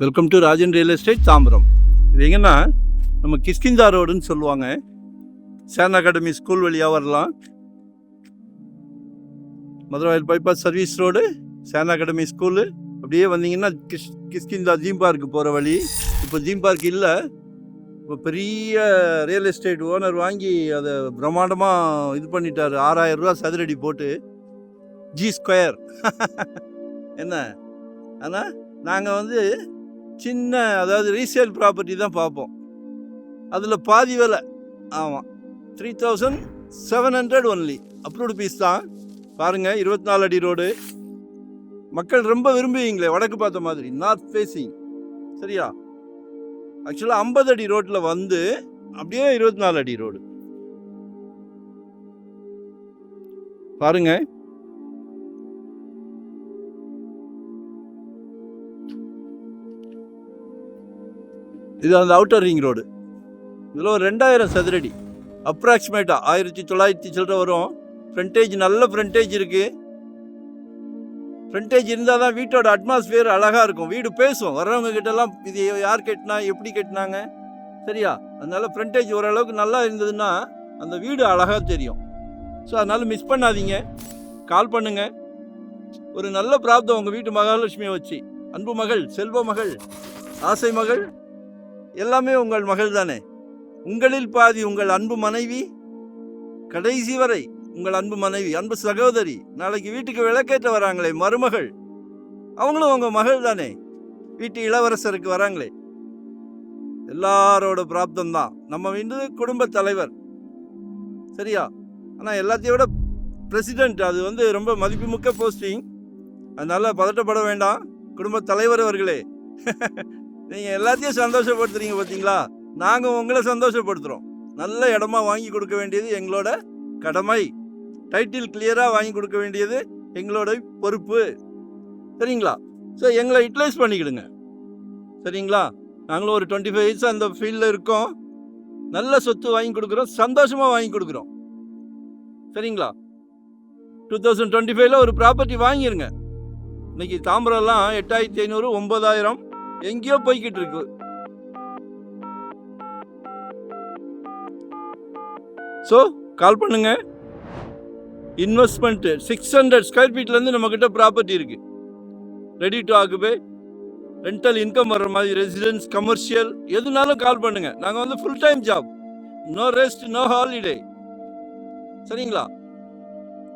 Welcome to Rajan real estate Tambaram. இது எங்கன்னா நம்ம கிஷ்கிந்தா ரோடுன்னு சொல்லுவாங்க. சேன் அகாடமி ஸ்கூல் வழியாக வரலாம். மதுரவாயில் பைபாஸ் சர்வீஸ் ரோடு, சேன் அகாடமி ஸ்கூலு, அப்படியே வந்தீங்கன்னா கிஷ்கிந்தா ஜீம் பார்க்கு போகிற வழி. இப்போ ஜீம் பார்க் இல்லை, இப்போ பெரிய ரியல் எஸ்டேட் ஓனர் வாங்கி அதை பிரம்மாண்டமாக இது பண்ணிட்டார். 6000 ரூபா சதுரடி போட்டு G² என்ன. ஆனால் நாங்கள் சின்ன, அதாவது ரீசேல் ப்ராப்பர்ட்டி தான் பார்ப்போம். அதில் பாதி விலை. ஆமாம், 3700 ஒன்லி. அப்ரூவ்டு பீஸ் தான். பாருங்கள், 24 அடி ரோடு. மக்கள் ரொம்ப விரும்புவீங்களே, வடக்கு பார்த்த மாதிரி, நார்த் ஃபேஸிங். சரியா? ஆக்சுவலாக 50 அடி ரோட்டில் வந்து அப்படியே 24 அடி ரோடு. பாருங்கள், இது அந்த அவுட்டர் ரிங் ரோடு. இதில் ஒரு 2000 சதுரடி அப்ராக்சிமேட்டாக 1900 சில்லற வரும். ஃப்ரண்டேஜ், நல்ல ஃப்ரண்டேஜ் இருக்குது. ஃப்ரண்டேஜ் இருந்தால் தான் வீட்டோட அட்மாஸ்பியர் அழகாக இருக்கும். வீடு பேசும் வர்றவங்க கிட்டலாம், இது யார் கட்டினா, எப்படி கட்டினாங்க. சரியா? அதனால் ஃப்ரண்டேஜ் ஓரளவுக்கு நல்லா இருந்ததுன்னா அந்த வீடு அழகாக தெரியும். ஸோ அதனால் மிஸ் பண்ணாதீங்க, கால் பண்ணுங்கள். ஒரு நல்ல பிராப்தம் உங்கள் வீட்டு மகாலட்சுமியை வச்சு. அன்பு மகள், செல்வ மகள், ஆசை மகள், எல்லாமே உங்கள் மகள் தானே. உங்களில் பாதி உங்கள் அன்பு மனைவி, கடைசி வரை உங்கள் அன்பு மனைவி, அன்பு சகோதரி. நாளைக்கு வீட்டுக்கு விளக்கேற்ற வராங்களே மருமகள், அவங்களும் உங்கள் மகள் தானே. வீட்டு இளவரசருக்கு வராங்களே, எல்லாரோட பிராப்தம் தான். நம்ம வீட்டு குடும்ப தலைவர். சரியா? ஆனால் எல்லாத்தையும் விட பிரசிடென்ட், அது ரொம்ப மதிப்புமிக்க போஸ்டிங். அதனால் பதட்டப்பட வேண்டாம் குடும்ப தலைவர் அவர்களே. நீங்கள் எல்லாத்தையும் சந்தோஷப்படுத்துறீங்க பார்த்தீங்களா? நாங்கள் உங்களை சந்தோஷப்படுத்துகிறோம். நல்ல இடமா வாங்கி கொடுக்க வேண்டியது எங்களோட கடமை. டைட்டில் கிளியராக வாங்கி கொடுக்க வேண்டியது எங்களோட பொறுப்பு. சரிங்களா? ஸோ எங்களை யூட்டிலைஸ் பண்ணிக்கிடுங்க. சரிங்களா? நாங்களும் ஒரு 25 இயர்ஸ் அந்த ஃபீல்டில் இருக்கோம். நல்ல சொத்து வாங்கி கொடுக்குறோம், சந்தோஷமாக வாங்கி கொடுக்குறோம். சரிங்களா? 2025 ஒரு ப்ராப்பர்ட்டி வாங்கிருங்க. இன்னைக்கு தாம்பரம்லாம் 8500, 9000 எங்கேயோ போய்கிட்டு இருக்கு. ஸோ கால் பண்ணுங்க. இன்வெஸ்ட்மெண்ட் 600 ஸ்கொயர் ஃபீட்லேருந்து நம்மக்கிட்ட ப்ராப்பர்ட்டி இருக்கு. Ready to occupy, rental income வர்ற மாதிரி, ரெசிடென்ஸ், கமர்ஷியல், எதுனாலும் கால் பண்ணுங்க. நாங்கள் full time job, no rest, no holiday. சரிங்களா?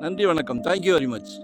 நன்றி, வணக்கம். Thank you very much.